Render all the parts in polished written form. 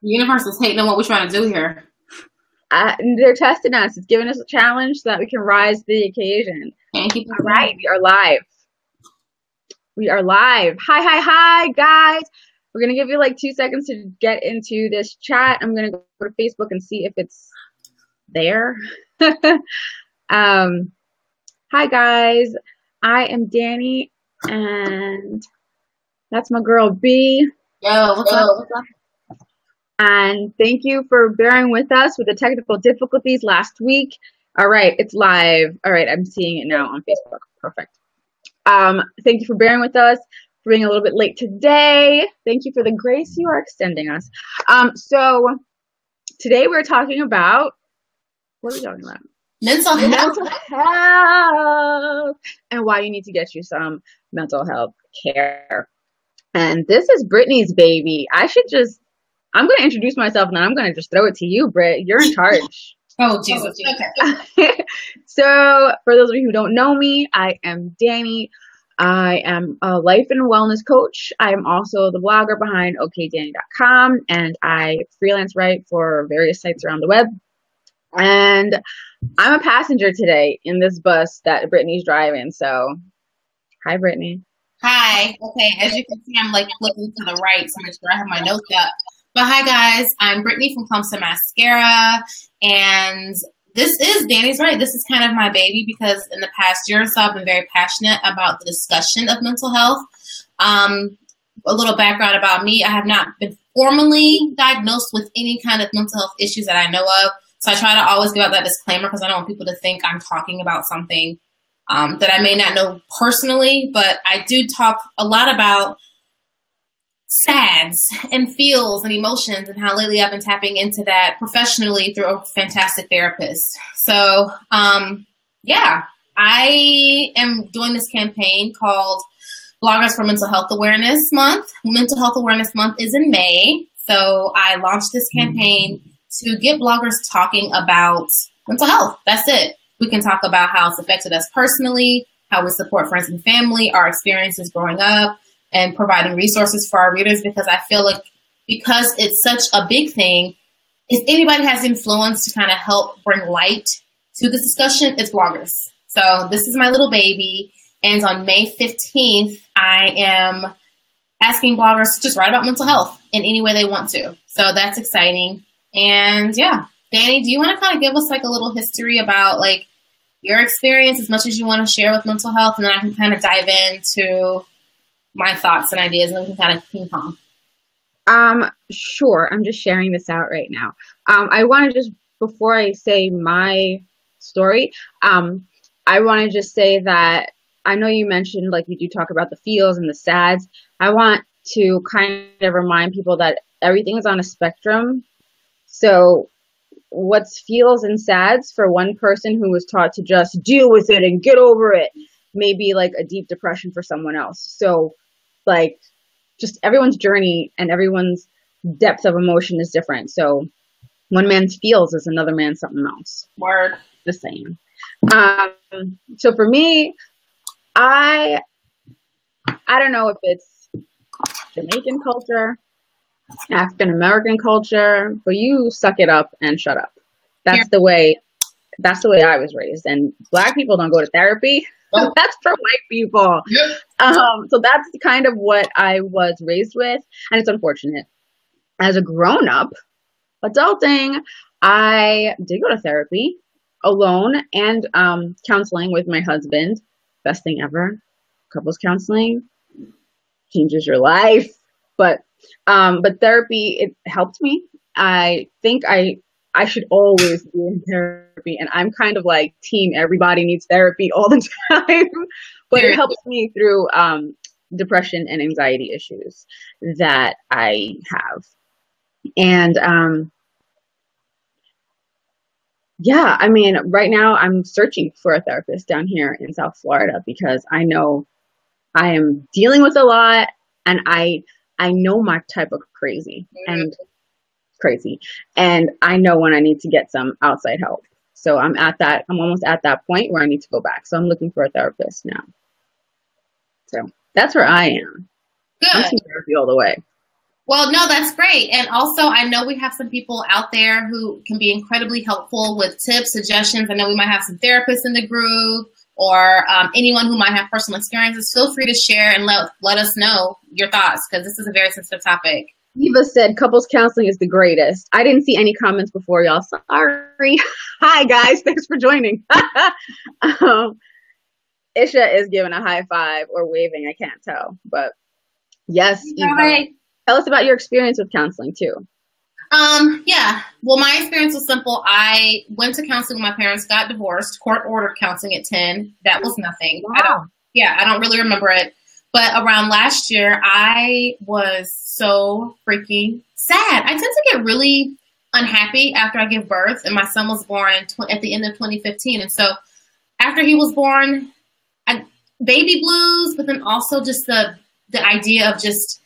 The universe is hating on what we're trying to do here. They're testing us. It's giving us a challenge so that we can rise to the occasion. Thank you. All right, we are live. We are live. Hi, guys. We're going to give you like 2 seconds to get into this chat. I'm going to go to Facebook and see if it's there. Hi, guys. I am Dani, and that's my girl, B. Yo, what's up? And thank you for bearing with us with the technical difficulties last week. All right, it's live. All right, I'm seeing it now on Facebook. Perfect. Thank you for bearing with us, for being a little bit late today. Thank you for the grace you are extending us. So today we're talking about, what are we talking about? Mental health and why you need to get you some mental health care. And this is Brittany's baby. I'm going to introduce myself and then I'm going to just throw it to you, Britt. You're in charge. Oh, Jesus. Okay. So for those of you who don't know me, I am Dani. I am a life and wellness coach. I am also the blogger behind okdani.com, and I freelance write for various sites around the web. And I'm a passenger today in this bus that Brittany's driving. So hi, Brittany. Hi. Okay. As you can see, I'm like looking to the right to make sure I have my notes up. But hi, guys. I'm Brittany from Clumps and Mascara. And this is Dani's Right. This is kind of my baby because in the past year or so, I've been very passionate about the discussion of mental health. A little background about me. I have not been formally diagnosed with any kind of mental health issues that I know of. So I try to always give out that disclaimer because I don't want people to think I'm talking about something that I may not know personally. But I do talk a lot about sads and feels and emotions and how lately I've been tapping into that professionally through a fantastic therapist. So, yeah, I am doing this campaign called Bloggers for Mental Health Awareness Month. Mental Health Awareness Month is in May. So I launched this campaign to get bloggers talking about mental health. That's it. We can talk about how it's affected us personally, how we support friends and family, our experiences growing up, and providing resources for our readers, because I feel like because it's such a big thing, if anybody has influence to kind of help bring light to this discussion, it's bloggers. So this is my little baby. And on May 15th, I am asking bloggers to just write about mental health in any way they want to. So that's exciting. And yeah, Dani, do you want to kind of give us like a little history about like your experience as much as you want to share with mental health? And then I can kind of dive into my thoughts and ideas, and then we can kind of ping pong. Sure. I'm just sharing this out right now. I want to just, before I say my story, I want to just say that I know you mentioned, like, you do talk about the feels and the sads. I want to kind of remind people that everything is on a spectrum. So what's feels and sads for one person who was taught to just deal with it and get over it may be like a deep depression for someone else. So like just everyone's journey and everyone's depth of emotion is different. So one man's feels is another man's something else. Word. The same. So for me, I don't know if it's Jamaican culture, African American culture, but you suck it up and shut up. That's the way I was raised. And Black people don't go to therapy. That's for white people. So that's kind of what I was raised with. And it's unfortunate. As a grown-up, adulting, I did go to therapy alone and counseling with my husband. Best thing ever. Couples counseling changes your life. But therapy, it helped me. I think I should always be in therapy, and I'm kind of like team everybody needs therapy all the time, but it helps me through depression and anxiety issues that I have. And yeah, I mean, right now I'm searching for a therapist down here in South Florida because I know I am dealing with a lot, and I know my type of crazy. And I know when I need to get some outside help. So I'm almost at that point where I need to go back. So I'm looking for a therapist now. So that's where I am. Good. I'm team therapy all the way. Well, no, that's great. And also, I know we have some people out there who can be incredibly helpful with tips, suggestions. I know we might have some therapists in the group or anyone who might have personal experiences. Feel free to share and let us know your thoughts because this is a very sensitive topic. Eva said couples counseling is the greatest. I didn't see any comments before, y'all. Sorry. Hi, guys. Thanks for joining. Isha is giving a high five or waving. I can't tell. But yes, Eva. Right. Tell us about your experience with counseling, too. Yeah. Well, my experience was simple. I went to counseling when my parents got divorced, court-ordered counseling at 10. That was nothing. Wow. I don't really remember it. But around last year, I was so freaking sad. I tend to get really unhappy after I give birth, and my son was born at the end of 2015. And so after he was born, baby blues, but then also just the idea of just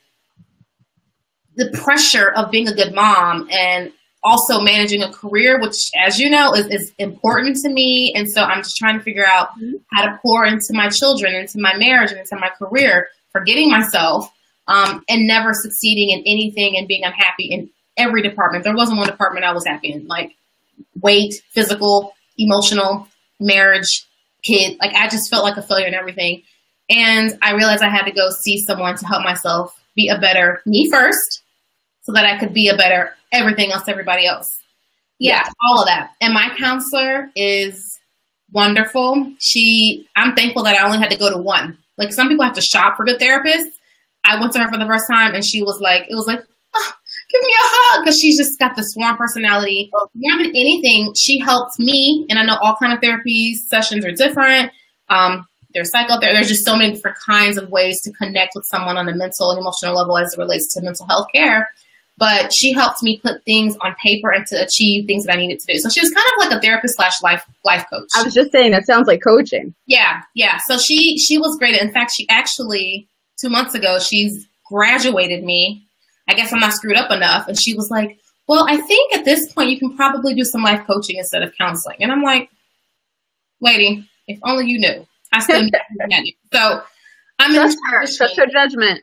the pressure of being a good mom and also managing a career, which, as you know, is important to me. And so I'm just trying to figure out how to pour into my children, into my marriage, and into my career, forgetting myself, and never succeeding in anything and being unhappy in every department. There wasn't one department I was happy in, like weight, physical, emotional, marriage, kid. Like I just felt like a failure in everything. And I realized I had to go see someone to help myself be a better me first, so that I could be a better everything else, everybody else. Yeah, all of that. And my counselor is wonderful. I'm thankful that I only had to go to one. Like some people have to shop for good therapists. I went to her for the first time and she was like, oh, give me a hug. Because she's just got this warm personality. More than anything, she helped me. And I know all kind of therapy sessions are different. There's psychotherapy. There's just so many different kinds of ways to connect with someone on a mental and emotional level as it relates to mental health care. But she helped me put things on paper and to achieve things that I needed to do. So she was kind of like a therapist / life coach. I was just saying, that sounds like coaching. Yeah. So she was great. In fact, she actually, 2 months ago, she's graduated me. I guess I'm not screwed up enough. And she was like, well, I think at this point you can probably do some life coaching instead of counseling. And I'm like, lady, if only you knew. I still need you. So I'm trust her judgment.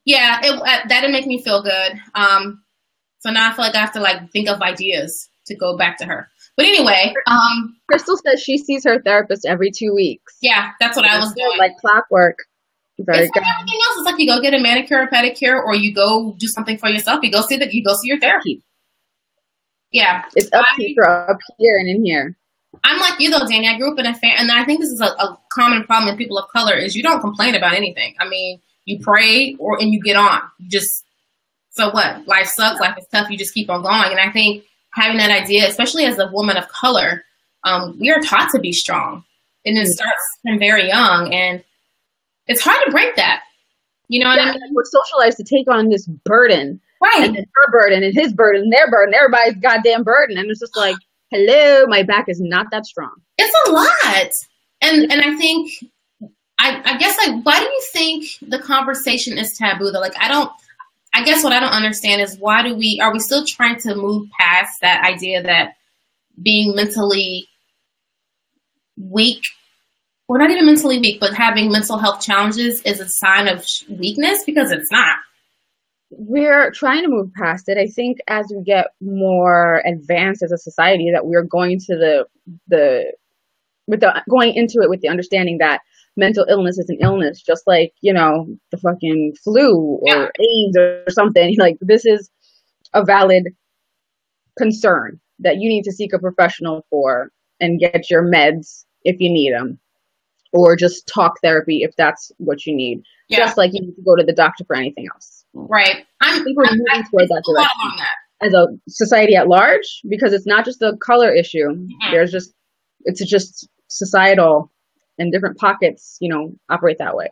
Yeah, that didn't make me feel good. So now I feel like I have to think of ideas to go back to her. But anyway, Crystal says she sees her therapist every 2 weeks. Yeah, that's what I was doing. Like clockwork. Very good. Like everything else. It's like you go get a manicure or pedicure, or you go do something for yourself. You go see your therapy. Yeah, it's upkeep up here and in here. I'm like you though, Dani. I grew up in a and I think this is a common problem with people of color is you don't complain about anything. I mean, you pray and you get on. So what? Life sucks. Life is tough. You just keep on going. And I think having that idea, especially as a woman of color, we are taught to be strong, and it starts from very young, and it's hard to break that. You know what I mean? We're socialized to take on this burden, right? And then her burden, and his burden, and their burden, everybody's goddamn burden, and it's just like, hello, my back is not that strong. It's a lot, and I think. I guess why do you think the conversation is taboo though? I guess what I don't understand is are we still trying to move past that idea that being mentally weak, or not even mentally weak, but having mental health challenges is a sign of weakness, because it's not. We're trying to move past it. I think as we get more advanced as a society, that we're going to going into it with the understanding that mental illness is an illness, just like, the fucking flu or AIDS or something. Like, this is a valid concern that you need to seek a professional for and get your meds if you need them, or just talk therapy if that's what you need. Yeah. Just like you need to go to the doctor for anything else. Right. I think we're moving towards that direction as a society at large, because it's not just a color issue. Mm-hmm. It's just societal. And different pockets, operate that way.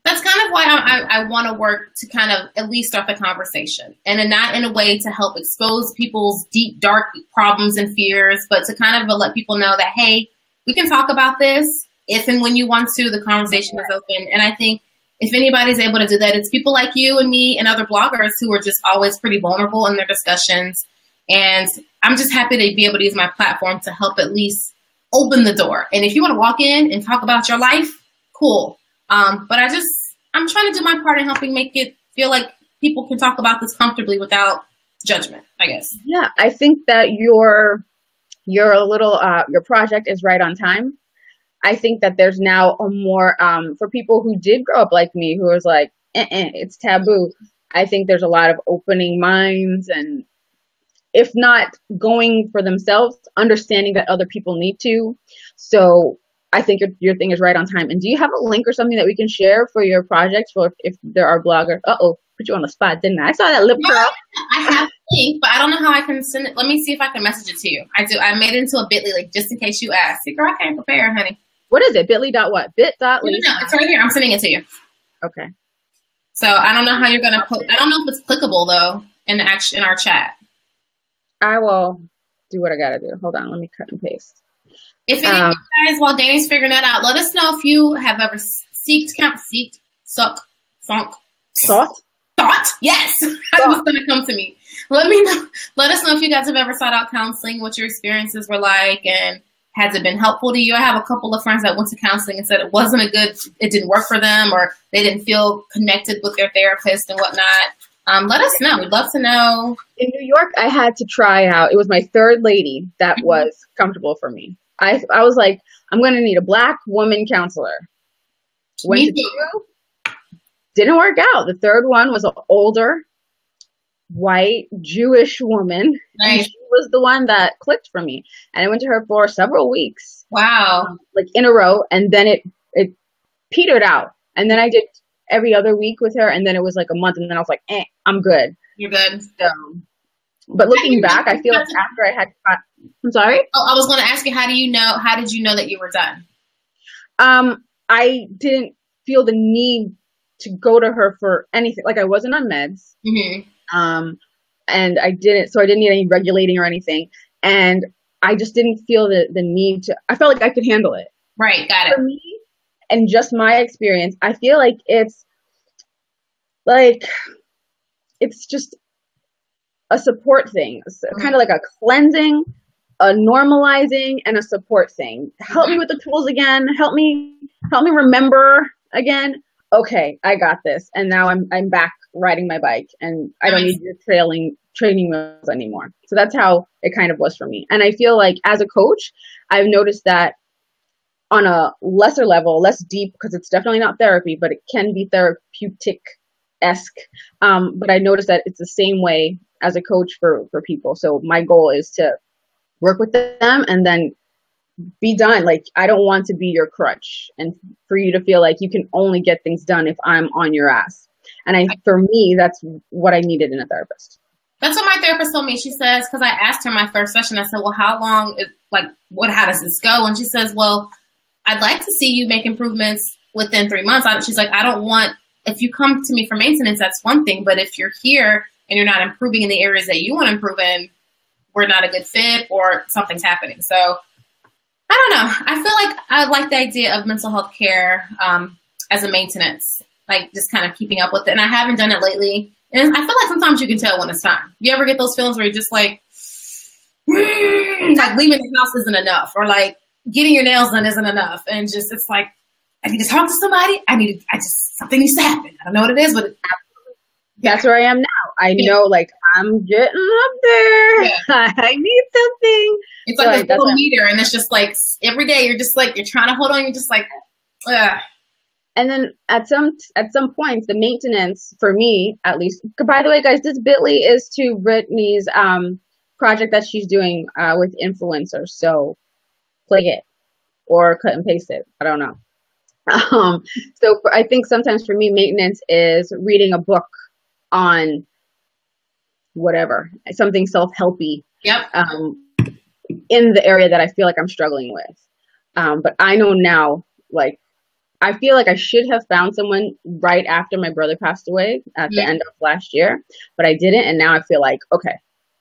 That's kind of why I want to work to kind of at least start the conversation, and not in a way to help expose people's deep, dark problems and fears, but to kind of let people know that, hey, we can talk about this if and when you want to. The conversation is open. And I think if anybody's able to do that, it's people like you and me and other bloggers who are just always pretty vulnerable in their discussions. And I'm just happy to be able to use my platform to help at least open the door. And if you want to walk in and talk about your life, cool. But I'm trying to do my part in helping make it feel like people can talk about this comfortably without judgment, I guess. Yeah, I think that your project is right on time. I think that there's now a more for people who did grow up like me, who was like, it's taboo. I think there's a lot of opening minds, and if not going for themselves, understanding that other people need to. So I think your thing is right on time. And do you have a link or something that we can share for your projects, for if there are bloggers? Put you on the spot, didn't I? I saw that lip curl. I have a link, but I don't know how I can send it. Let me see if I can message it to you. I do. I made it into a Bitly, like, just in case you ask. See, girl, I can't prepare, honey. What is it? Bitly dot what? Bit.ly. No, it's right here. I'm sending it to you. Okay. So I don't know how you're gonna put. I don't know if it's clickable though in our chat. I will do what I gotta do. Hold on, let me cut and paste. If any of you guys, while Dani's figuring that out, let us know if you have ever thought. Yes, that's what's gonna come to me. Let me know. Let us know if you guys have ever sought out counseling, what your experiences were like, and has it been helpful to you? I have a couple of friends that went to counseling and said it didn't work for them, or they didn't feel connected with their therapist and whatnot. Let us know. We'd love to know. In New York, I had to try out. It was my third lady that was comfortable for me. I was like, I'm going to need a Black woman counselor. Went to two, didn't work out. The third one was an older, white, Jewish woman. Nice. And she was the one that clicked for me. And I went to her for several weeks. Wow. Like in a row. And then it petered out. And then I did every other week with her. And then it was like a month. And then I was like, I'm good. You're good. So, but looking back, I feel like after I had, I'm sorry? Oh, I was going to ask you, how did you know that you were done? I didn't feel the need to go to her for anything. Like I wasn't on meds. Mm-hmm. And I didn't need any regulating or anything. And I just didn't feel the need to, I felt like I could handle it. Right. Got it. For me, and just my experience, I feel like it's just a support thing. It's kind of like a cleansing, a normalizing, and a support thing. Help me with the tools again. Help me remember again. Okay, I got this. And now I'm back riding my bike, and I don't need your training wheels anymore. So that's how it kind of was for me. And I feel like as a coach, I've noticed that on a lesser level, less deep, because it's definitely not therapy, but it can be therapeutic-esque. But I noticed that it's the same way as a coach for people. So my goal is to work with them and then be done. Like, I don't want to be your crutch, and for you to feel like you can only get things done if I'm on your ass. And for me, that's what I needed in a therapist. That's what my therapist told me. She says, because I asked her my first session, I said, well, how long, how does this go? And she says, well, I'd like to see you make improvements within 3 months. She's like, I don't want, if you come to me for maintenance, that's one thing. But if you're here and you're not improving in the areas that you want to improve in, we're not a good fit or something's happening. So I don't know. I feel like I like the idea of mental health care as a maintenance, like just kind of keeping up with it. And I haven't done it lately. And I feel like sometimes you can tell when it's time. You ever get those feelings where you're just like leaving the house isn't enough, or like getting your nails done isn't enough. And just, it's like, I need to talk to somebody. Something needs to happen. I don't know what it is, but that's where I am now. I know, like, I'm getting up there. Yeah. I need something. It's like a little meter, and it's just like every day you're just like, you're trying to hold on. You're just like, ugh. And then at some point, the maintenance for me, at least. By the way, guys, this Bitly is to Brittany's project that she's doing with influencers. So play it or cut and paste it. I don't know. I think sometimes for me, maintenance is reading a book on whatever, something self-helpy. Yep. In the area that I feel like I'm struggling with. But I know now, like, I feel like I should have found someone right after my brother passed away at the end of last year, but I didn't. And now I feel like, okay,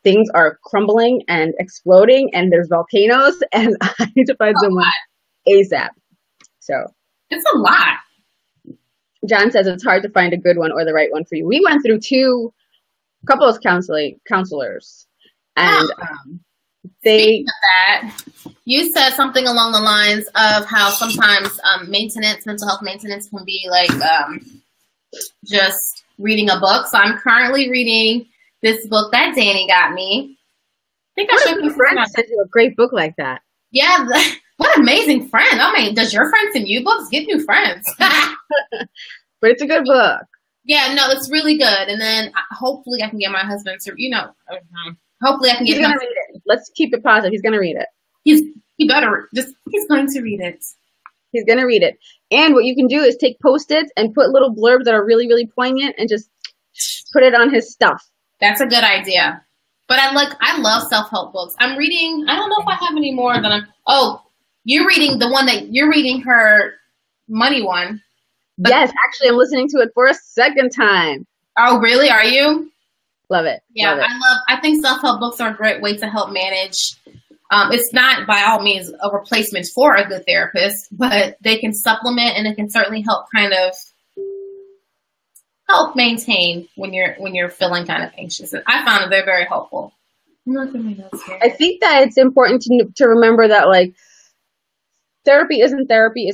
things are crumbling and exploding, and there's volcanoes, and I need to find someone ASAP. So it's a lot. John says it's hard to find a good one or the right one for you. We went through couples counselors, and Speaking of that, you said something along the lines of how sometimes mental health maintenance can be like just reading a book. So I'm currently reading this book that Dani got me. I think I should. What if your friend sent you a great book like that? Yeah, what an amazing friend. I mean, does your friend send you books? Get new friends. But it's a good book. Yeah, no, it's really good. And then hopefully I can get my husband to, hopefully I can get He's going to read it. Let's keep it positive. He's going to read it. He's going to read it. He's going to read it. And what you can do is take Post-its and put little blurbs that are really, really poignant and just put it on his stuff. That's a good idea. But I love self-help books. I'm reading, I don't know if I have any more than you're reading you're reading her money one. Yes, actually, I'm listening to it for a second time. Oh, really? Are you? Love it. Yeah, love it. I think self-help books are a great way to help manage. It's not by all means a replacement for a good therapist, but they can supplement and it can certainly help kind of help maintain when you're feeling kind of anxious. And I found that they're very helpful. I think that it's important to remember that like therapy isn't therapy.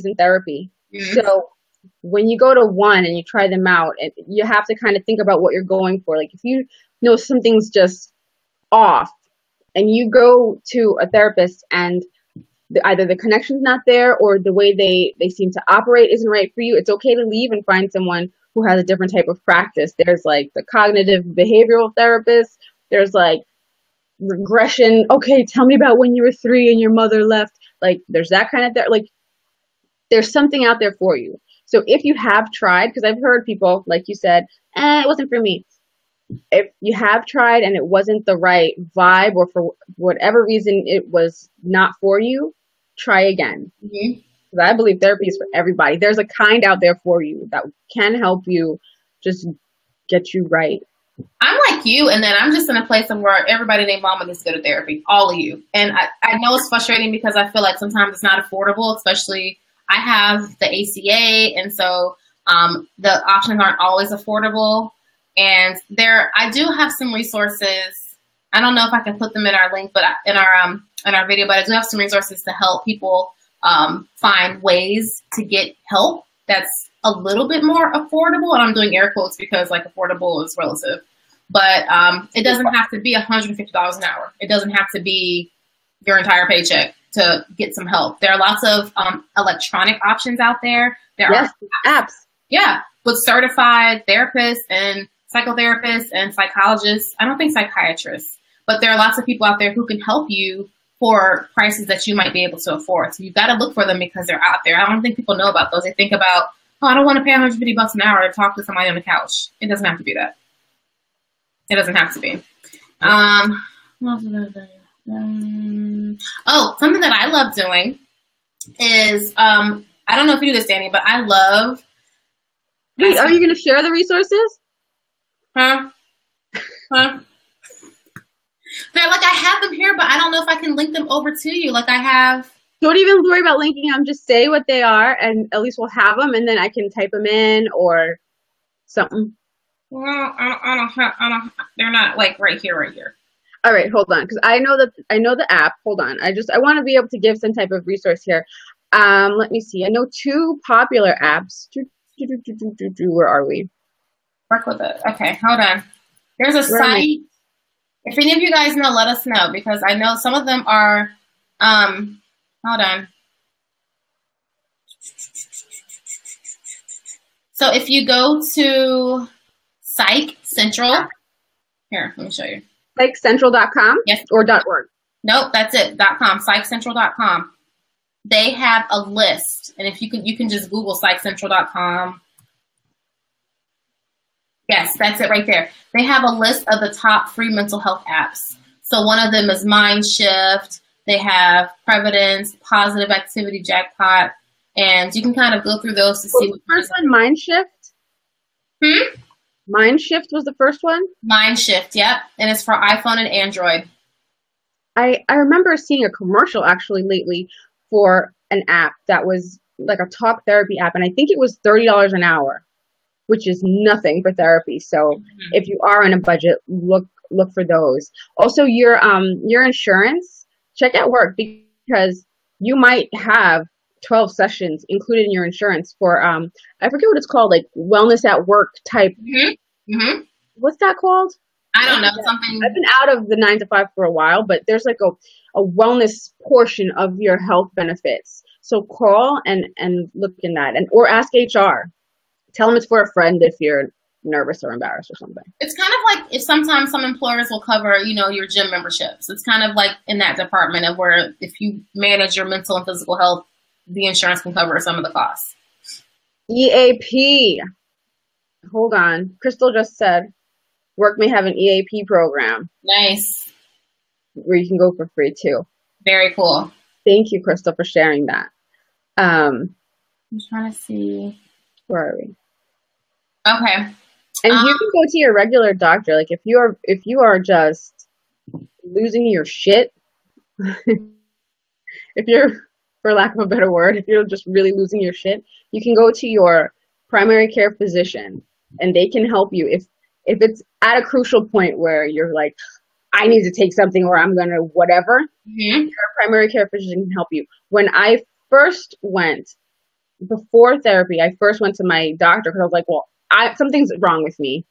Mm-hmm. So when you go to one and you try them out, you have to kind of think about what you're going for. Like if you know something's just off and you go to a therapist and either the connection's not there or the way they seem to operate isn't right for you, it's okay to leave and find someone who has a different type of practice. There's like the cognitive behavioral therapist. There's like regression. Okay, tell me about when you were 3 and your mother left. Like there's that kind of like there's something out there for you. So if you have tried, because I've heard people, like you said, it wasn't for me. If you have tried and it wasn't the right vibe or for whatever reason it was not for you, try again. Mm-hmm. Because I believe therapy is for everybody. There's a kind out there for you that can help you just get you right. I'm like you, and then I'm just in a place where everybody named Mama needs to go to therapy, all of you. And I know it's frustrating because I feel like sometimes it's not affordable, especially I have the ACA, and so the options aren't always affordable. And I do have some resources. I don't know if I can put them in our link, but in our video, but I do have some resources to help people find ways to get help that's a little bit more affordable. And I'm doing air quotes because like affordable is relative, but it doesn't have to be $150 an hour. It doesn't have to be your entire paycheck to get some help. There are lots of electronic options out there. There are apps. Yeah, with certified therapists and psychotherapists and psychologists. I don't think psychiatrists, but there are lots of people out there who can help you for prices that you might be able to afford. So you've got to look for them because they're out there. I don't think people know about those. They think about, I don't want to pay $150 an hour to talk to somebody on the couch. It doesn't have to be that. It doesn't have to be. Something that I love doing is, I don't know if you do this, Dani, but I love. Wait, are you going to share the resources? Huh? They're like, I have them here, but I don't know if I can link them over to you. Like I have. Don't even worry about linking them. Just say what they are, and at least we'll have them, and then I can type them in or something. Well, I don't. They're not like right here. All right, hold on, because I know the app. Hold on, I want to be able to give some type of resource here. Let me see. I know 2 popular apps. Where are we? Work with it. Okay, hold on. There's a site. If any of you guys know, let us know, because I know some of them are. Hold on. So if you go to Psych Central, here, let me show you. PsychCentral.com? Yes. Or .org? Nope, that's it. .com. PsychCentral.com. They have a list, and if you can just Google PsychCentral.com. Yes, that's it right there. They have a list of the top free mental health apps. So one of them is Mind Shift. They have Previdence, Positive Activity Jackpot, and you can kind of go through those to see. The first one, Mind Shift? Mind Shift was the first one? Mind Shift, yep. And it's for iPhone and Android. I remember seeing a commercial actually lately for an app that was like a talk therapy app, and I think it was $30 an hour, which is nothing for therapy. So if you are on a budget, look for those. Also, your insurance, check at work, because you might have 12 sessions included in your insurance for I forget what it's called, like wellness at work type Mm-hmm. What's that called? I don't know. Something. I've been out of the 9 to 5 for a while, but there's like a wellness portion of your health benefits. So call and look in that, and or ask HR. Tell them it's for a friend if you're nervous or embarrassed or something. It's kind of like if sometimes some employers will cover, your gym memberships. It's kind of like in that department of where if you manage your mental and physical health, the insurance can cover some of the costs. EAP. Hold on. Crystal just said work may have an EAP program. Nice. Where you can go for free too. Very cool. Thank you, Crystal, for sharing that. I'm trying to see. Where are we? Okay. And you can go to your regular doctor. Like if you are just losing your shit, if you're, for lack of a better word, if you're just really losing your shit, you can go to your primary care physician and they can help you. If it's at a crucial point where you're like, I need to take something or I'm going to whatever, your primary care physician can help you. When I first went, before therapy, I first went to my doctor because I was like, well, something's wrong with me,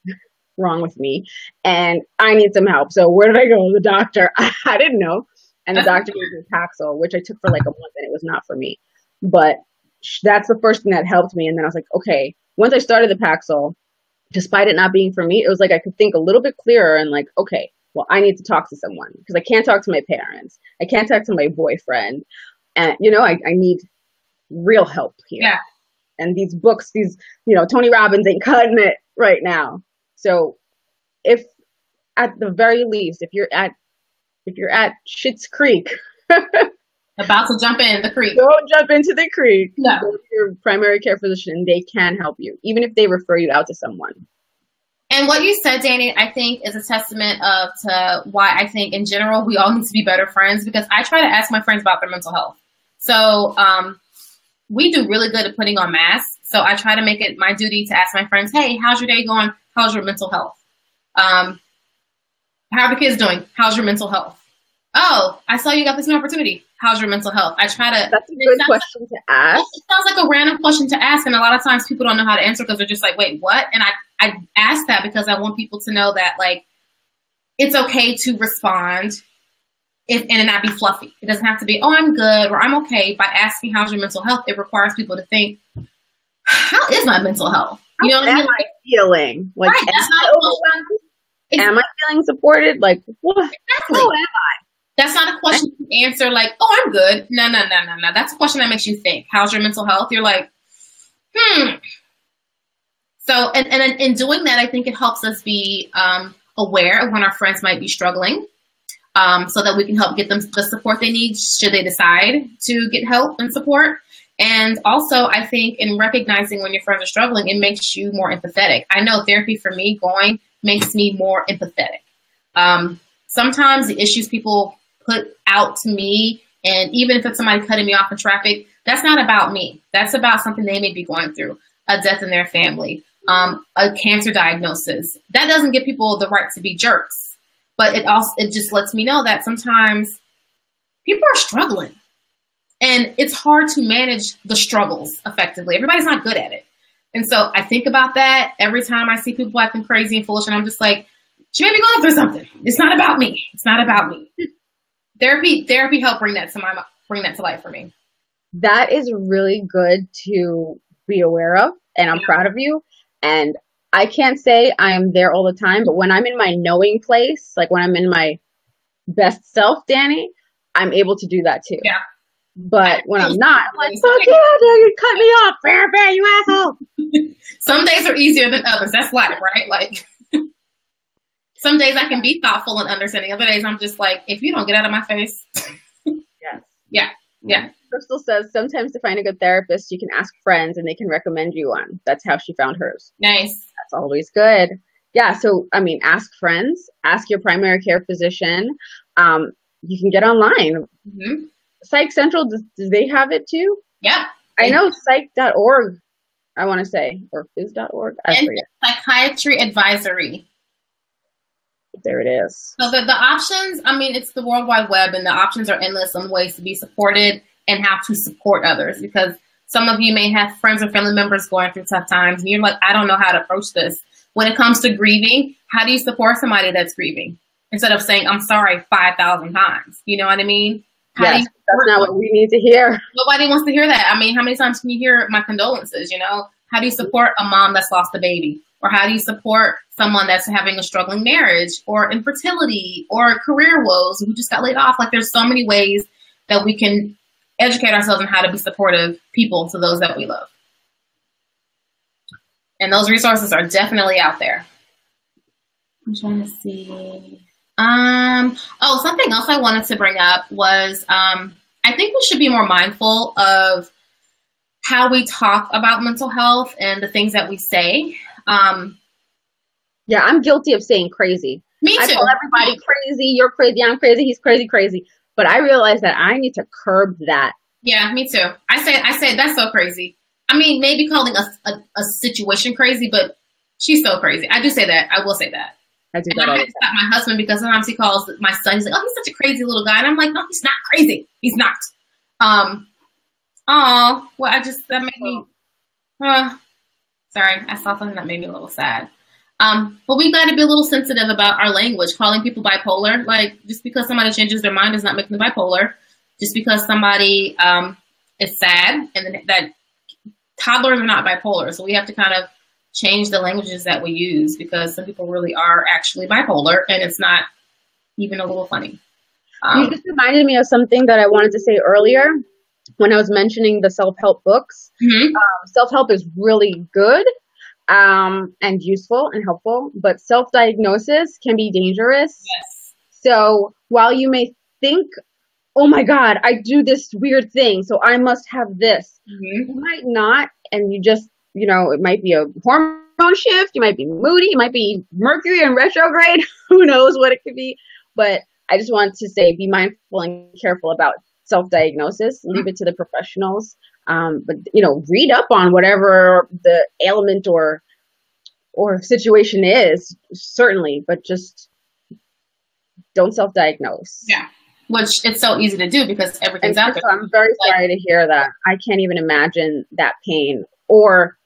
and I need some help. So where did I go? The doctor. I didn't know. And the doctor gave me Paxil, which I took for like a month, and it was not for me. But that's the first thing that helped me. And then I was like, okay, once I started the Paxil, despite it not being for me, it was like I could think a little bit clearer and like, okay, well, I need to talk to someone because I can't talk to my parents. I can't talk to my boyfriend. And, I need real help here. Yeah. And these books, Tony Robbins ain't cutting it right now. So if at the very least, if you're at Schitt's Creek, about to jump in the creek, don't jump into the creek. No. Go to your primary care physician. They can help you, even if they refer you out to someone. And what you said, Dani, I think is a testament to why I think in general we all need to be better friends, because I try to ask my friends about their mental health. So we do really good at putting on masks. So I try to make it my duty to ask my friends, hey, how's your day going? How's your mental health? How are the kids doing? How's your mental health? Oh, I saw you got this new opportunity. How's your mental health? I try to. That's a good question to ask. It sounds like a random question to ask. And a lot of times people don't know how to answer because they're just like, wait, what? And I ask that because I want people to know that, like, it's okay to respond and it not be fluffy. It doesn't have to be, oh, I'm good or I'm okay. By asking how's your mental health, it requires people to think, how is my mental health? You know what I mean? Am I feeling? Like, right, am I feeling supported? Like, what? Exactly. How am I? That's not a question to answer like, oh, I'm good. No. That's a question that makes you think. How's your mental health? You're like, So, and in doing that, I think it helps us be aware of when our friends might be struggling, so that we can help get them the support they need should they decide to get help and support. And also, I think in recognizing when your friends are struggling, it makes you more empathetic. I know therapy for me makes me more empathetic. Sometimes the issues people put out to me, and even if it's somebody cutting me off in traffic, that's not about me. That's about something they may be going through, a death in their family, a cancer diagnosis. That doesn't give people the right to be jerks, but it just lets me know that sometimes people are struggling, and it's hard to manage the struggles effectively. Everybody's not good at it. And so I think about that every time I see people acting crazy and foolish, and I'm just like, she may be going through something. It's not about me. It's not about me. Therapy helped bring that to life for me. That is really good to be aware of, and I'm proud of you. And I can't say I am there all the time, but when I'm in my knowing place, like when I'm in my best self, Dani, I'm able to do that too. Yeah. But when I'm not, I'm like, fuck yeah, you cut me off, bear, you asshole. Some days are easier than others. That's life, right? Like, some days I can be thoughtful and understanding. Other days I'm just like, if you don't get out of my face. Yes. Yeah. Crystal says sometimes to find a good therapist, you can ask friends and they can recommend you one. That's how she found hers. Nice. That's always good. Yeah. So, I mean, ask friends, ask your primary care physician. You can get online. Mm-hmm. Psych Central, do they have it too? Yeah. I know psych.org, I want to say, or phys.org. I forget. Psychiatry Advisory. There it is. So the options, I mean, it's the World Wide Web, and the options are endless on ways to be supported and how to support others, because some of you may have friends or family members going through tough times, and you're like, I don't know how to approach this. when it comes to grieving, how do you support somebody that's grieving? Instead of saying, I'm sorry 5,000 times. You know what I mean? Yes, that's not what we need to hear. Nobody wants to hear that. I mean, how many times can you hear my condolences, you know? How do you support a mom that's lost a baby? Or how do you support someone that's having a struggling marriage or infertility or career woes who just got laid off? Like, there's so many ways that we can educate ourselves on how to be supportive people to those that we love. And those resources are definitely out there. I'm trying to see. Something else I wanted to bring up was, I think we should be more mindful of how we talk about mental health and the things that we say. Yeah, I'm guilty of saying crazy. Me too. I call everybody crazy. You're crazy. I'm crazy. He's crazy, crazy. But I realize that I need to curb that. Yeah, me too. I say that's so crazy. I mean, maybe calling a situation crazy, but she's so crazy. I do say that. I will say that. I do that all the time. Stop my husband because sometimes he calls my son. He's like, "Oh, he's such a crazy little guy," and I'm like, "No, he's not crazy. He's not." That made me. Sorry, I saw something that made me a little sad. But we got to be a little sensitive about our language, calling people bipolar. Like, just because somebody changes their mind does not make them bipolar. Just because somebody is sad, and that toddlers are not bipolar, so we have to kind of change the languages that we use because some people really are actually bipolar, and it's not even a little funny. You just reminded me of something that I wanted to say earlier when I was mentioning the self-help books. Mm-hmm. Self-help is really good and useful and helpful, but self-diagnosis can be dangerous. Yes. So while you may think, oh my God, I do this weird thing, so I must have this. Mm-hmm. You might not, and you just, it might be a hormone shift, you might be moody, it might be Mercury in retrograde, who knows what it could be. But I just want to say, be mindful and careful about self-diagnosis, leave it to the professionals. But, read up on whatever the ailment or situation is, certainly, but just don't self-diagnose. Yeah. Which it's so easy to do because everything's out there. I'm very sorry to hear that. I can't even imagine that pain or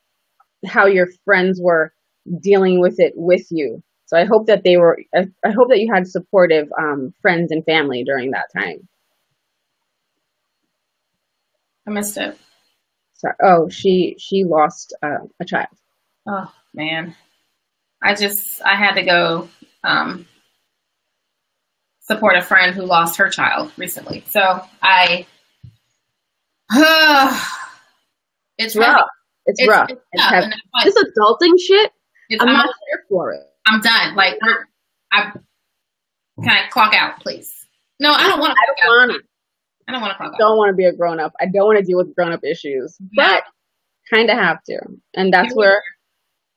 how your friends were dealing with it with you. So I hope that I hope that you had supportive friends and family during that time. I missed it. So, she lost a child. Oh man, I had to go support a friend who lost her child recently. So it's rough. It's rough. It's heavy. This adulting shit, I'm not here for it. I'm done. Like, can I clock out, please? No, I don't want to. I don't want to clock out. I don't want to be a grown up. I don't want to deal with grown up issues, but kind of have to. And that's where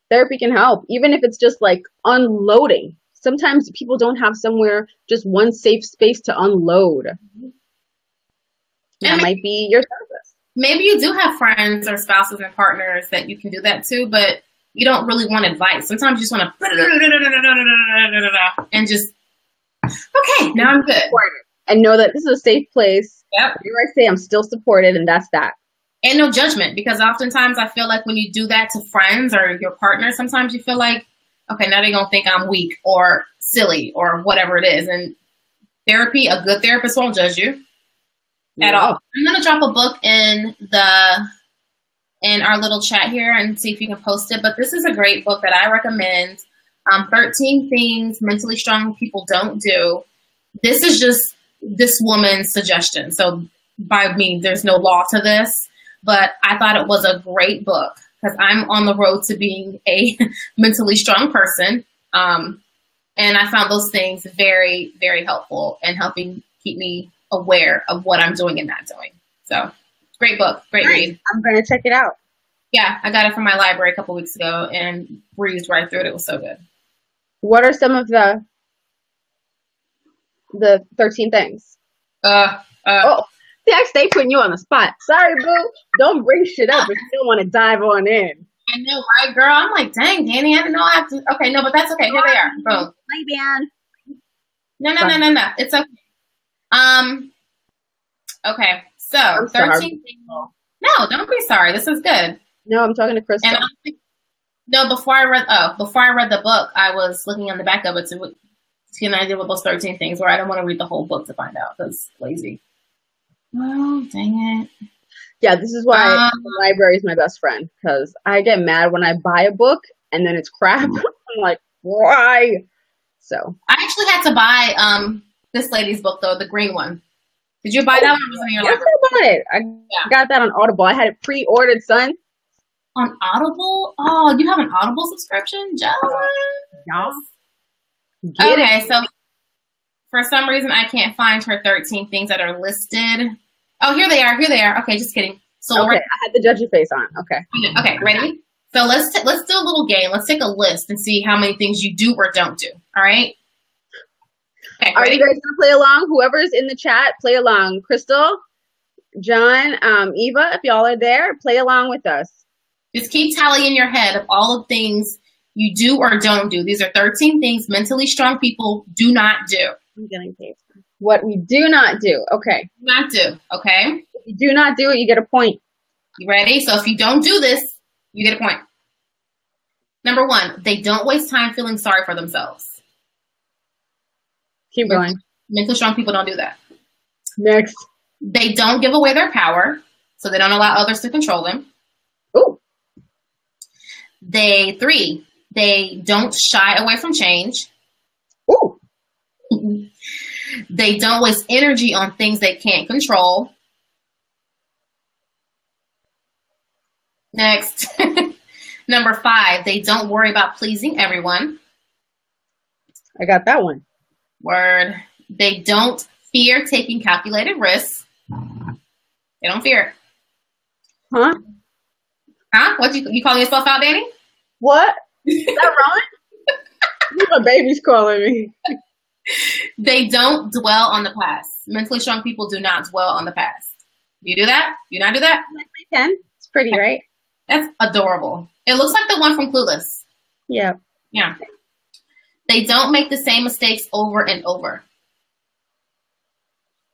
therapy can help, even if it's just like unloading. Sometimes people don't have somewhere, just one safe space to unload. Mm-hmm. And that might be your therapist. Maybe you do have friends or spouses and partners that you can do that to, but you don't really want advice. Sometimes you just want to and just, okay, now I'm good. And know that this is a safe place. Yep. Here I say I'm still supported, and that's that. And no judgment, because oftentimes I feel like when you do that to friends or your partner, sometimes you feel like, okay, now they're going to think I'm weak or silly or whatever it is. And therapy, a good therapist won't judge you at all. I'm going to drop a book in our little chat here and see if you can post it. But this is a great book that I recommend. 13 Things Mentally Strong People Don't Do. This is just this woman's suggestion. So by me, there's no law to this, but I thought it was a great book because I'm on the road to being a mentally strong person. And I found those things very, very helpful in helping keep me aware of what I'm doing and not doing. So great book, great read. I'm going to check it out. Yeah, I got it from my library a couple weeks ago and breezed right through it. It was so good. What are some of the 13 things? They putting you on the spot. Sorry, boo. Don't bring shit up if you don't want to dive on in. I know, right, girl? I'm like, dang, Dani, I didn't know I have to. Okay, no, but that's okay. Here they are. Boom. My bad. No. It's okay. Okay, so 13 things. No, don't be sorry. This is good. No, I'm talking to Crystal. No, before I read the book, I was looking on the back of it to get an idea what those 13 things were. I don't want to read the whole book to find out because lazy. Oh, dang it. Yeah, this is why the library is my best friend, because I get mad when I buy a book and then it's crap. I'm like, why? So I actually had to buy this lady's book though, the green one. Did you buy that one? Or was it in your library? I bought it. I got that on Audible. I had it pre-ordered, son. On Audible? Oh, you have an Audible subscription? Jealous. Yeah. Okay, so for some reason I can't find her 13 things that are listed. Oh, here they are. Okay, just kidding. So okay, I had the judgy face on. Okay. Okay, ready? So let's do a little game. Let's take a list and see how many things you do or don't do. All right? Okay, are you guys gonna play along? Whoever's in the chat, play along. Crystal, John, Eva, if y'all are there, play along with us. Just keep tally in your head of all the things you do or don't do. These are 13 things mentally strong people do not do. I'm getting paid. What we do not do. Okay. Not do. Okay. If you do not do it, you get a point. You ready? So if you don't do this, you get a point. Number 1, they don't waste time feeling sorry for themselves. Keep going. Mentally strong people don't do that. Next. They don't give away their power, so they don't allow others to control them. Ooh. 3, they don't shy away from change. Ooh. They don't waste energy on things they can't control. Next. Number 5, they don't worry about pleasing everyone. I got that one. Word. They don't fear taking calculated risks. They don't fear it. Huh? Huh? What you calling yourself out, Dani? What? Is that wrong? My baby's calling me. They don't dwell on the past. Mentally strong people do not dwell on the past. You do that? You not do that? I can. It's pretty, right? That's adorable. It looks like the one from Clueless. Yeah. Yeah. They don't make the same mistakes over and over.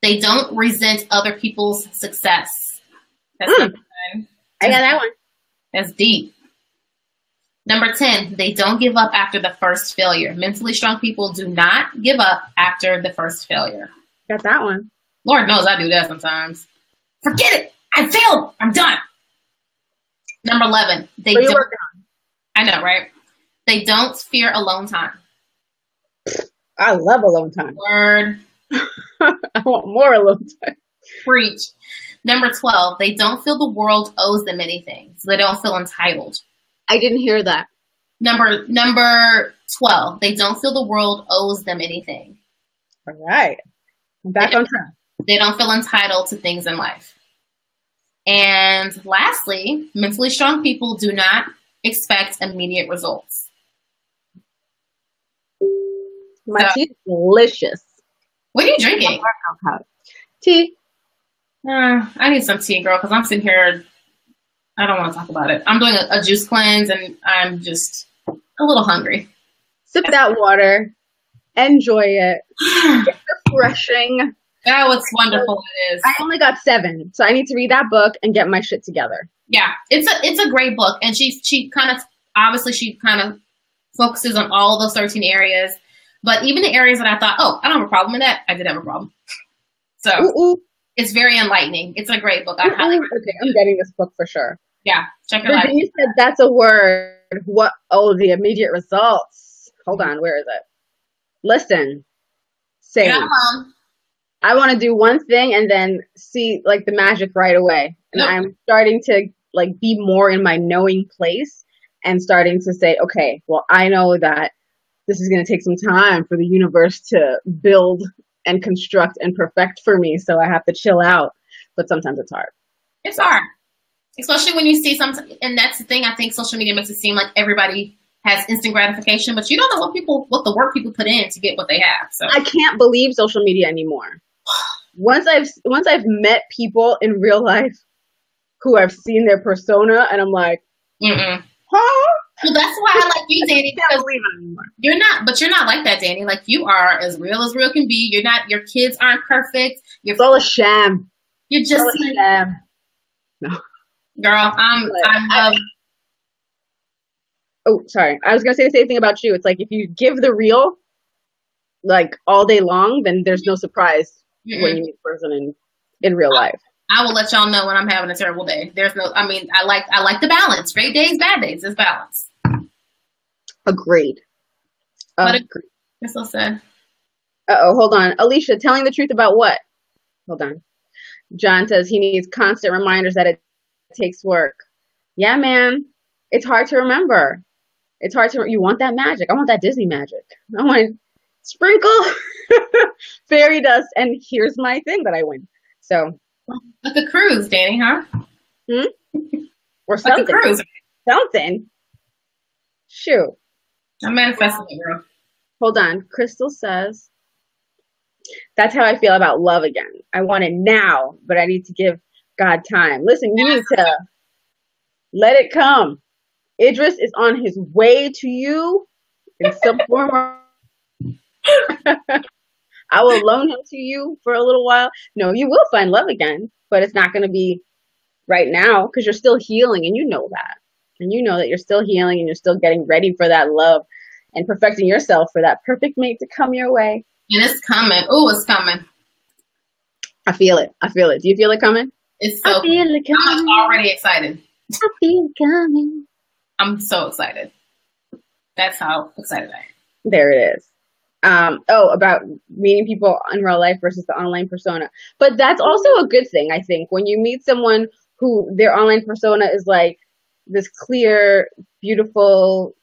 They don't resent other people's success. That's number 9. I got that one. That's deep. Number 10, they don't give up after the first failure. Mentally strong people do not give up after the first failure. Got that one. Lord knows I do that sometimes. Forget it. I failed. I'm done. Number 11, they what are you don't. Working on? I know, right? They don't fear alone time. I love alone time. Word. I want more alone time. Preach. Number 12, they don't feel the world owes them anything, so they don't feel entitled. I didn't hear that. Number 12, they don't feel the world owes them anything. All right. I'm back on track. They don't feel entitled to things in life. And lastly, mentally strong people do not expect immediate results. My tea is delicious. What are you drinking? Tea. I need some tea, girl, because I'm sitting here. I don't want to talk about it. I'm doing a juice cleanse, and I'm just a little hungry. Sip that water. Enjoy it. It's refreshing. Oh, it's wonderful. It is. I only got 7, so I need to read that book and get my shit together. Yeah, it's a great book, and she kind of focuses on all those 13 areas. But even the areas that I thought, oh, I don't have a problem with that, I did have a problem. So It's very enlightening. It's a great book. I highly recommend it. I'm getting this book for sure. Yeah, check it out. You said that's a word. What? Oh, the immediate results. Hold on, where is it? Listen, say. I want to do one thing and then see like the magic right away. And I'm starting to like be more in my knowing place and starting to say, okay, well, I know that this is going to take some time for the universe to build and construct and perfect for me. So I have to chill out. But sometimes it's hard. It's hard. Especially when you see something. And that's the thing. I think social media makes it seem like everybody has instant gratification, but you don't know what the work people put in to get what they have. So I can't believe social media anymore. Once I've met people in real life who I've seen their persona and I'm like, huh? Well, that's why I like you, Dani, because you're not like that, Dani. Like you are as real can be. You're not. Your kids aren't perfect. It's all a sham. You're just a sham. No, girl. I'm Oh, sorry. I was going to say the same thing about you. It's like if you give the real, like all day long, then there's no surprise when you meet the person in real life. I will let y'all know when I'm having a terrible day. There's no, I mean, I like the balance. Great days, bad days. It's balance. Agreed. It's so sad. Uh-oh, hold on. Alicia, telling the truth about what? Hold on. John says he needs constant reminders that it takes work. Yeah, man. It's hard to remember. It's hard to, you want that magic. I want that Disney magic. I want sprinkle fairy dust, and here's my thing that I win. So. Like a cruise, Dani, huh? Or something. Like a cruise. Something. Shoot. I'm manifesting it, girl. Hold on. Crystal says, that's how I feel about love again. I want it now, but I need to give God time. Listen, you need to let it come. Idris is on his way to you in some form or I will loan him to you for a little while. No, you will find love again, but it's not going to be right now because you're still healing, and you know that. And you know that you're still healing and you're still getting ready for that love and perfecting yourself for that perfect mate to come your way. And it's coming. Oh, it's coming. I feel it. I feel it. Do you feel it coming? It's so. I feel it coming. I'm already excited. I feel it coming. I'm so excited. That's how excited I am. There it is. About meeting people in real life versus the online persona. But that's also a good thing, I think, when you meet someone who their online persona is like this clear, beautiful,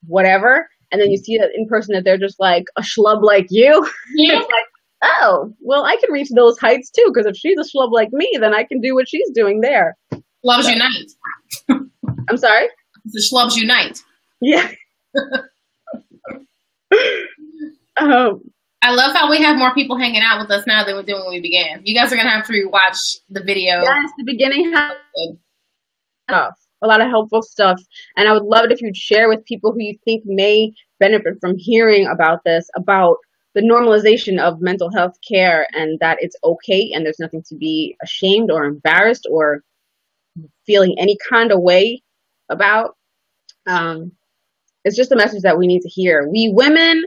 whatever, and then you see that in person that they're just like a schlub like you. Yeah. It's like, oh, well, I can reach those heights too, because if she's a schlub like me, then I can do what she's doing there. Schlubs unite. I'm sorry? The schlubs unite. Yeah. I love how we have more people hanging out with us now than we did when we began. You guys are going to have to rewatch the video. Yes, the beginning has a lot of helpful stuff. And I would love it if you'd share with people who you think may benefit from hearing about this, about the normalization of mental health care, and that it's okay and there's nothing to be ashamed or embarrassed or feeling any kind of way about. It's just a message that we need to hear. We women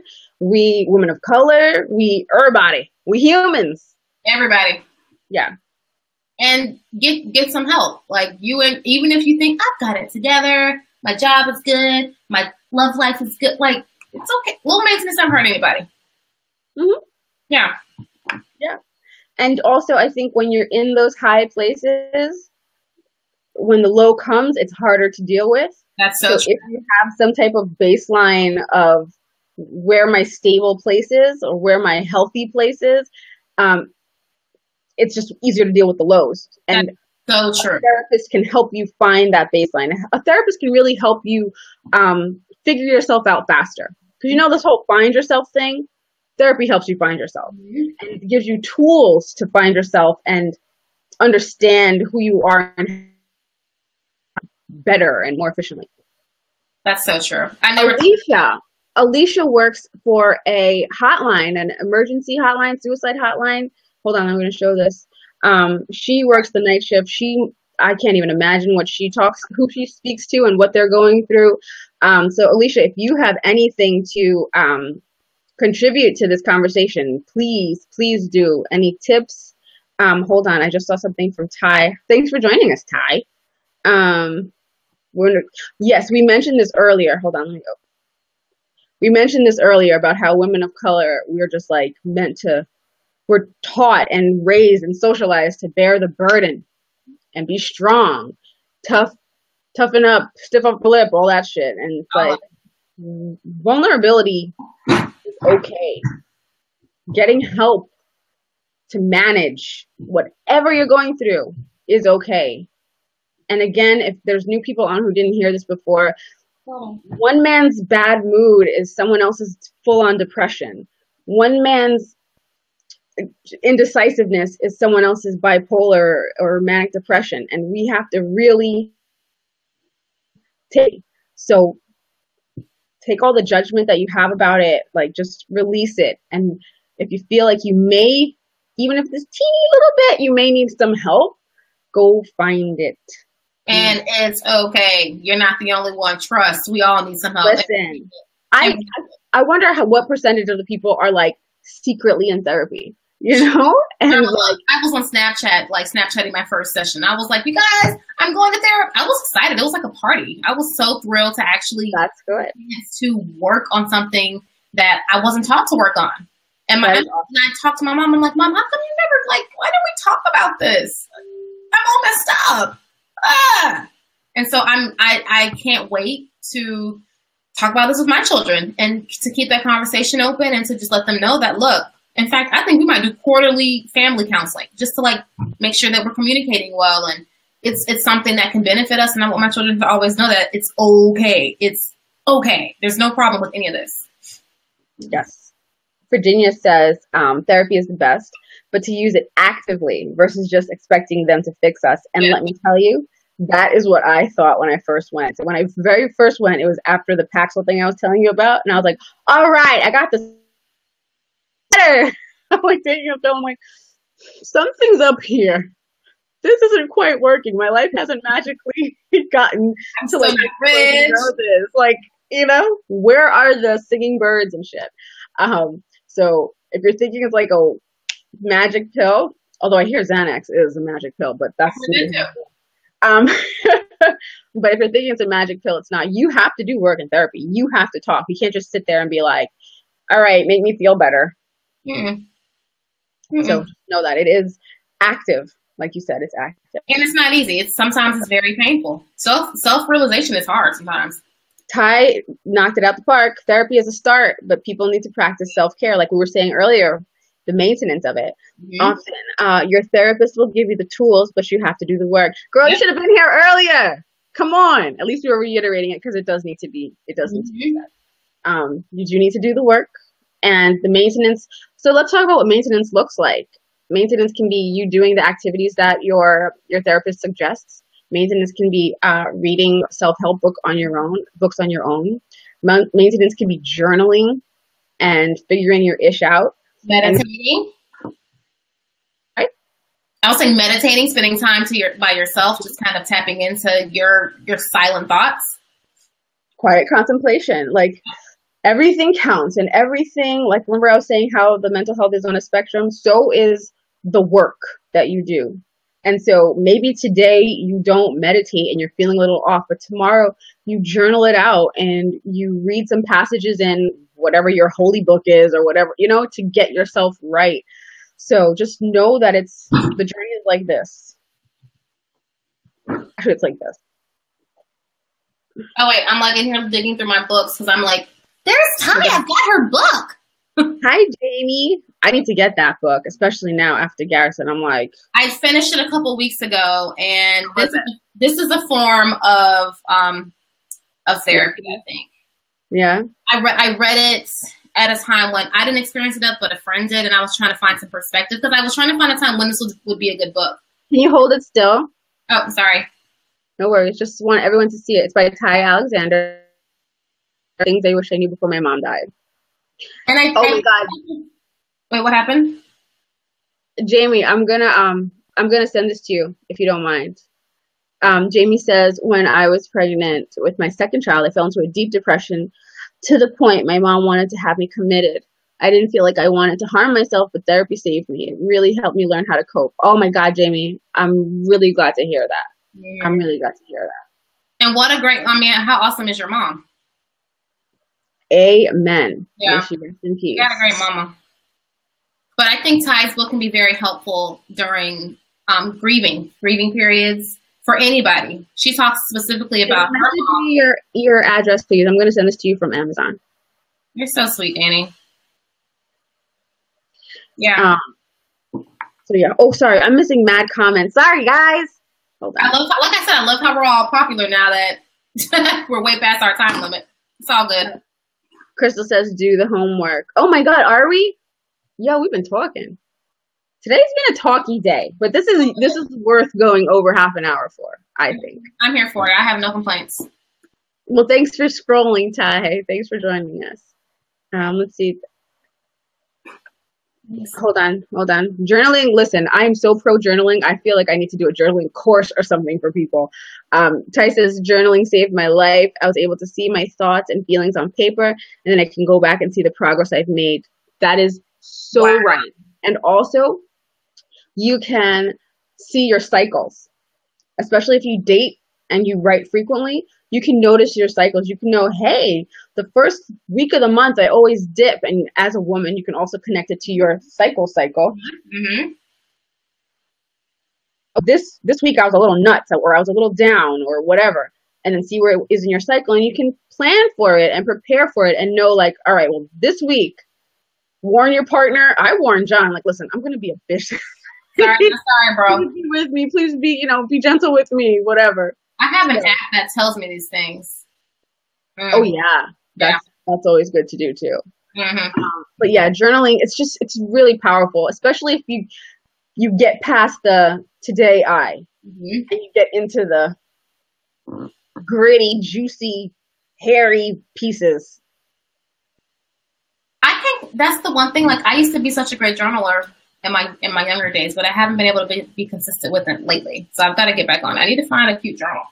of color, everybody, we humans. Everybody. Yeah. And get some help. Like even if you think I've got it together, my job is good, my love life is good, like it's okay. Low maintenance doesn't hurt anybody. Mm-hmm. Yeah. Yeah. And also I think when you're in those high places, when the low comes, it's harder to deal with. That's so true. If you have some type of baseline of where my stable place is or where my healthy place is, it's just easier to deal with the lows. And that's so true. A therapist can help you find that baseline. A therapist can really help you figure yourself out faster. Because this whole find yourself thing, therapy helps you find yourself. Mm-hmm. And it gives you tools to find yourself and understand who you are and better and more efficiently. That's so true. Alicia works for a hotline, an emergency hotline, suicide hotline. Hold on, I'm going to show this. She works the night shift. I can't even imagine who she speaks to and what they're going through. So Alicia, if you have anything to contribute to this conversation, please do. Any tips? Hold on, I just saw something from Ty. Thanks for joining us, Ty. Yes, we mentioned this earlier. Hold on, let me go. We mentioned this earlier about how women of color, we're just like we're taught and raised and socialized to bear the burden and be strong, toughen up, stiff upper lip, all that shit. And it's like, vulnerability is okay. Getting help to manage whatever you're going through is okay. And again, if there's new people on who didn't hear this before, one man's bad mood is someone else's full-on depression. One man's indecisiveness is someone else's bipolar or manic depression. And we have to really take all the judgment that you have about it, like just release it. And if you feel like you may, even if this teeny little bit, you may need some help, go find it. And it's okay. You're not the only one. Trust. We all need some help. Listen, I wonder what percentage of the people are like secretly in therapy, you know? And I was on Snapchat, like Snapchatting my first session. I was like, you guys, I'm going to therapy. I was excited. It was like a party. I was so thrilled to actually That's good. to work on something that I wasn't taught to work on. And I talked to my mom. I'm like, Mom, how come you never, like, why don't we talk about this? I'm all messed up. And so I can't wait to talk about this with my children and to keep that conversation open and to just let them know that, look, in fact, I think we might do quarterly family counseling just to like make sure that we're communicating well. And it's something that can benefit us. And I want my children to always know that it's okay. It's okay. There's no problem with any of this. Yes. Virginia says therapy is the best, but to use it actively versus just expecting them to fix us. And let me tell you, that is what I thought when I first went. So when I very first went, it was after the Paxil thing I was telling you about. And I was like, all right, I got this better. I'm like taking a film, like, something's up here. This isn't quite working. My life hasn't magically gotten to like roses. Like, you know, where are the singing birds and shit? So if you're thinking it's like a magic pill, although I hear Xanax is a magic pill, but that's but if you're thinking it's a magic pill, it's not. You have to do work in therapy. You have to talk. You can't just sit there and be like, all right, make me feel better. So know that it is active. Like you said, it's active. And it's not easy. Sometimes it's very painful. Self-realization is hard sometimes. Ty knocked it out the park. Therapy is a start, but people need to practice self-care. Like we were saying earlier, the maintenance of it. Often, your therapist will give you the tools, but you have to do the work. Girl, you should have been here earlier. Come on. At least we were reiterating it because it does need to be. It does need to be that. You do need to do the work and the maintenance. So let's talk about what maintenance looks like. Maintenance can be you doing the activities that your therapist suggests. Maintenance can be reading self-help books on your own. Maintenance can be journaling and figuring your ish out. Meditating. Right? I was saying meditating, spending time by yourself, just kind of tapping into your silent thoughts. Quiet contemplation. Like everything counts and everything, like remember I was saying how the mental health is on a spectrum, so is the work that you do. And so maybe today you don't meditate and you're feeling a little off, but tomorrow you journal it out and you read some passages in whatever your holy book is or whatever, you know, to get yourself right. So just know that the journey is like this. Actually, it's like this. Oh, wait, I'm like in here digging through my books because I'm like, there's Tommy, I've got her book. Hi, Jamie. I need to get that book, especially now after Garrison. I'm like, I finished it a couple weeks ago, and this is a form of therapy, I think. Yeah. I read it at a time when I didn't experience it, but a friend did, and I was trying to find some perspective because I was trying to find a time when this would be a good book. Can you hold it still? Oh, I'm sorry. No worries. Just want everyone to see it. It's by Ty Alexander. Things I wish I knew before my mom died. And oh my God. Wait, what happened? Jamie, I'm gonna send this to you if you don't mind. Jamie says, when I was pregnant with my second child, I fell into a deep depression to the point my mom wanted to have me committed. I didn't feel like I wanted to harm myself, but therapy saved me. It really helped me learn how to cope. Oh my God, Jamie, I'm really glad to hear that. Yeah. I'm really glad to hear that. And what a great, how awesome is your mom? Amen. Yeah. May she rest in peace. You got a great mama. But I think Ty's book can be very helpful during grieving periods for anybody. She talks specifically about her mom. Your address, please. I'm going to send this to you from Amazon. You're so sweet, Dani. Yeah. So yeah. Oh, sorry. I'm missing mad comments. Sorry, guys. Hold on. I love how we're all popular now that we're way past our time limit. It's all good. Crystal says, do the homework. Oh my God, are we? Yo, we've been talking. Today's been a talky day, but this is worth going over half an hour for, I think. I'm here for it. I have no complaints. Well, thanks for scrolling, Ty. Thanks for joining us. Let's see. Hold on. Journaling. Listen, I'm so pro journaling. I feel like I need to do a journaling course or something for people. Ty says journaling saved my life. I was able to see my thoughts and feelings on paper, and then I can go back and see the progress I've made. That is so right. And also, you can see your cycles, especially if you date and you write frequently. You can notice your cycles. You can know, hey, the first week of the month, I always dip. And as a woman, you can also connect it to your cycle. Mm-hmm. This week, I was a little nuts, or I was a little down, or whatever. And then see where it is in your cycle. And you can plan for it and prepare for it and know, like, all right, well, this week, warn your partner. I warned John, like, listen, I'm going to be a bitch. Sorry, bro. Please be with me. Please be gentle with me, whatever. I have an app that tells me these things. Oh, yeah. That's always good to do, too. Mm-hmm. But yeah, journaling, it's really powerful, especially if you get past the today I, and you get into the gritty, juicy, hairy pieces. I think that's the one thing. Like, I used to be such a great journaler in my younger days, but I haven't been able to be consistent with it lately. So I've got to get back on. I need to find a cute journal.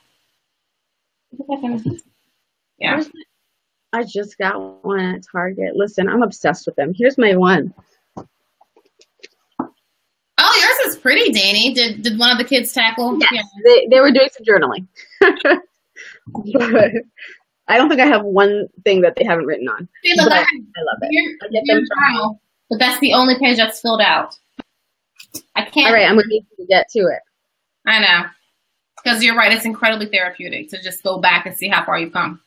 Yeah. I just got one at Target. Listen, I'm obsessed with them. Here's my one. Oh, yours is pretty, Dani. Did one of the kids tackle? Yes, yeah. They were doing some journaling. But I don't think I have one thing that they haven't written on. See, look, I love it. I get them journal, but that's the only page that's filled out. I can't. All right, I'm going to need to get to it. I know. Because you're right. It's incredibly therapeutic to just go back and see how far you've come.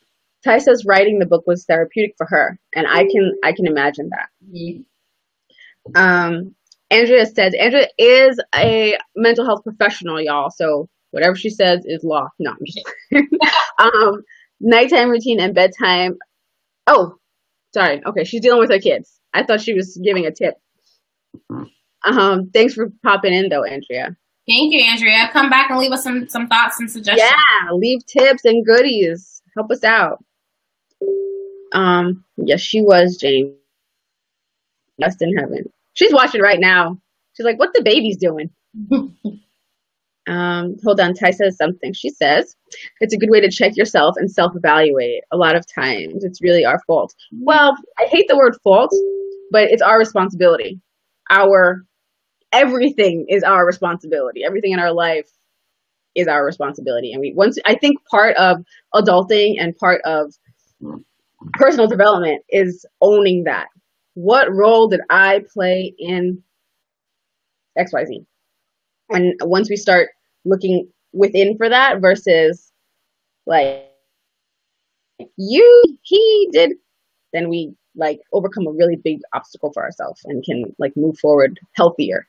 Ty says writing the book was therapeutic for her, and I can imagine that. Mm-hmm. Andrea says Andrea is a mental health professional, y'all. So whatever she says is law. No, I'm just nighttime routine and bedtime. Oh, sorry. Okay, she's dealing with her kids. I thought she was giving a tip. Thanks for popping in, though, Andrea. Thank you, Andrea. Come back and leave us some thoughts and suggestions. Yeah, leave tips and goodies. Help us out. Yes, she was, Jane. Just in heaven. She's watching right now. She's like, what the baby's doing? Hold on, Ty says something. She says, it's a good way to check yourself and self-evaluate. A lot of times, it's really our fault. Well, I hate the word fault, but it's our responsibility. Everything is our responsibility. Everything in our life is our responsibility. And I think part of adulting and part of personal development is owning that. What role did I play in XYZ? And once we start looking within for that versus like he did, then we like overcome a really big obstacle for ourselves and can like move forward healthier.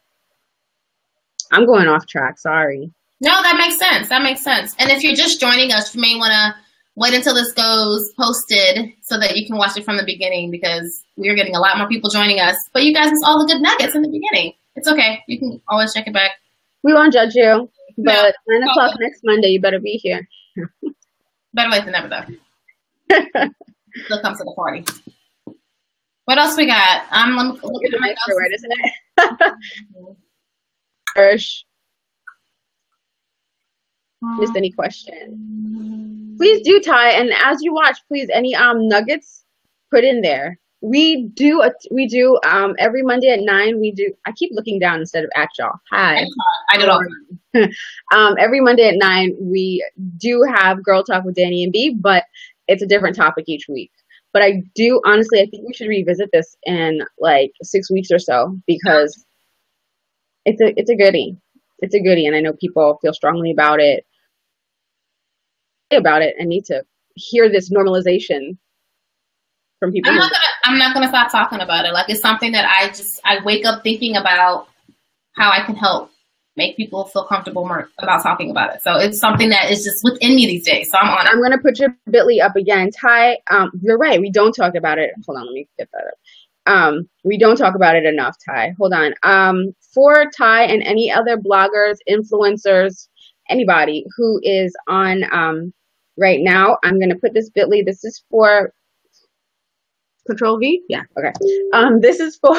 I'm going off track. Sorry. No, that makes sense. That makes sense. And if you're just joining us, you may want to wait until this goes posted so that you can watch it from the beginning, because we're getting a lot more people joining us. But you guys missed all the good nuggets in the beginning. It's okay. You can always check it back. We won't judge you. But 9 o'clock next Monday, you better be here. Better late than never, though. Still comes to the party. What else we got? I'm looking at my notes. Right, isn't it? Hirsch. Missed any question? Please do, Ty. And as you watch, please, any nuggets, put in there. We do every Monday at 9. We do. I keep looking down instead of at y'all. Hi. I do all. Every Monday at 9, we do have Girl Talk with Dani and B, but it's a different topic each week. But I do honestly, I think we should revisit this in like 6 weeks or so, because it's a goodie. It's a goodie, and I know people feel strongly about it. And need to hear this normalization from people. I'm not gonna stop talking about it. Like, it's something that I wake up thinking about how I can help make people feel comfortable more about talking about it. So it's something that is just within me these days. So I'm on it. I'm gonna put your Bitly up again, Ty. You're right. We don't talk about it. Hold on, let me get that up. We don't talk about it enough, Ty. Hold on. For Ty and any other bloggers, influencers, anybody who is on right now, I'm going to put this Bitly. This is for Control V? Yeah, okay. This is for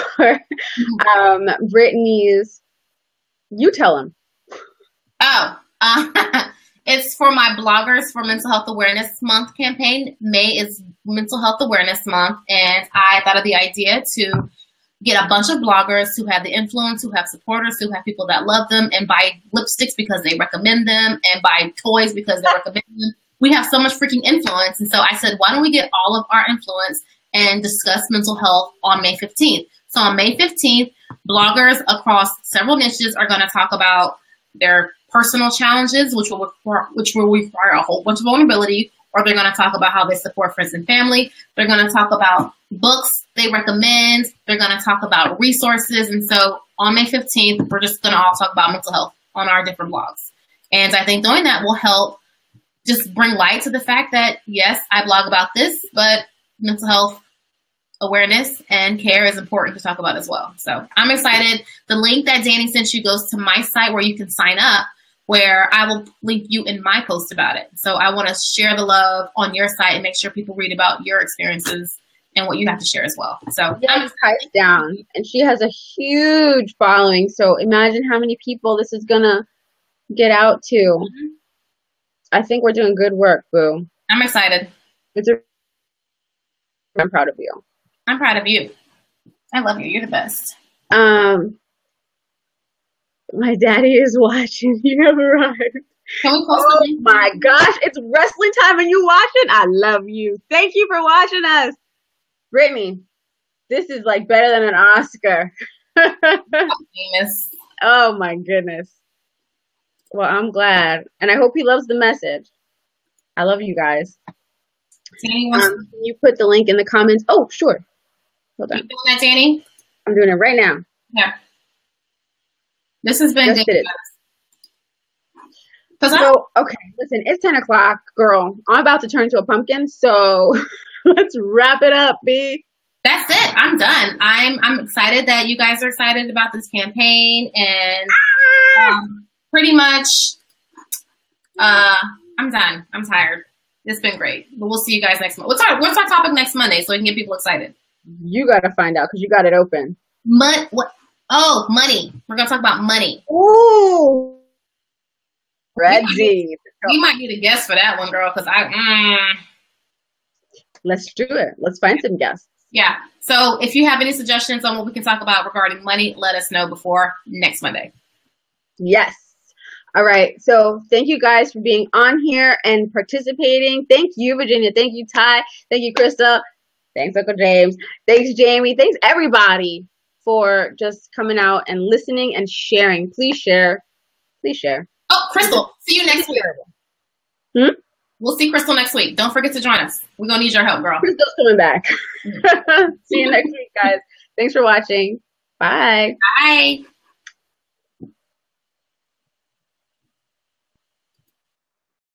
Brittany's, you tell him. Oh, it's for my Bloggers for Mental Health Awareness Month campaign. May is Mental Health Awareness Month, and I thought of the idea to get a bunch of bloggers who have the influence, who have supporters, who have people that love them, and buy lipsticks because they recommend them, and buy toys because they recommend them. We have so much freaking influence. And so I said, why don't we get all of our influence and discuss mental health on May 15th? So on May 15th, bloggers across several niches are going to talk about their personal challenges, which will require a whole bunch of vulnerability, or they're going to talk about how they support friends and family. They're going to talk about books they recommend. They're going to talk about resources. And so on May 15th, we're just going to all talk about mental health on our different blogs. And I think doing that will help just bring light to the fact that, yes, I blog about this, but mental health awareness and care is important to talk about as well. So I'm excited. The link that Dani sent you goes to my site where you can sign up, where I will link you in my post about it. So I want to share the love on your site and make sure people read about your experiences and what you have to share as well. So I'm tied down, and she has a huge following. So imagine how many people this is going to get out to. Mm-hmm. I think we're doing good work, boo. I'm excited. I'm proud of you. I'm proud of you. I love you. You're the best. My daddy is watching. You have arrived. Can we post Oh my gosh, it's wrestling time and you watching? I love you. Thank you for watching us. Brittany, this is like better than an Oscar. Famous. Oh my goodness. Well, I'm glad. And I hope he loves the message. I love you guys. Can you put the link in the comments? Oh, sure. Hold on. You doing that, Dani? I'm doing it right now. Yeah. This has been good. Okay, listen, it's 10 o'clock, girl. I'm about to turn into a pumpkin, so let's wrap it up, B. That's it. I'm done. I'm excited that you guys are excited about this campaign, and pretty much, I'm done. I'm tired. It's been great, but we'll see you guys next month. What's our topic next Monday so we can get people excited? You got to find out because you got it open. What? Oh, money. We're gonna talk about money. Ooh. Ready. You might need a guest for that one, girl, because Let's do it. Let's find some guests. Yeah. So if you have any suggestions on what we can talk about regarding money, let us know before next Monday. Yes. All right. So thank you guys for being on here and participating. Thank you, Virginia. Thank you, Ty. Thank you, Krista. Thanks, Uncle James. Thanks, Jamie. Thanks, everybody, for just coming out and listening and sharing. Please share. Please share. Oh, Crystal. See you next week. We'll see Crystal next week. Don't forget to join us. We're going to need your help, girl. Crystal's coming back. See you next week, guys. Thanks for watching. Bye. Bye.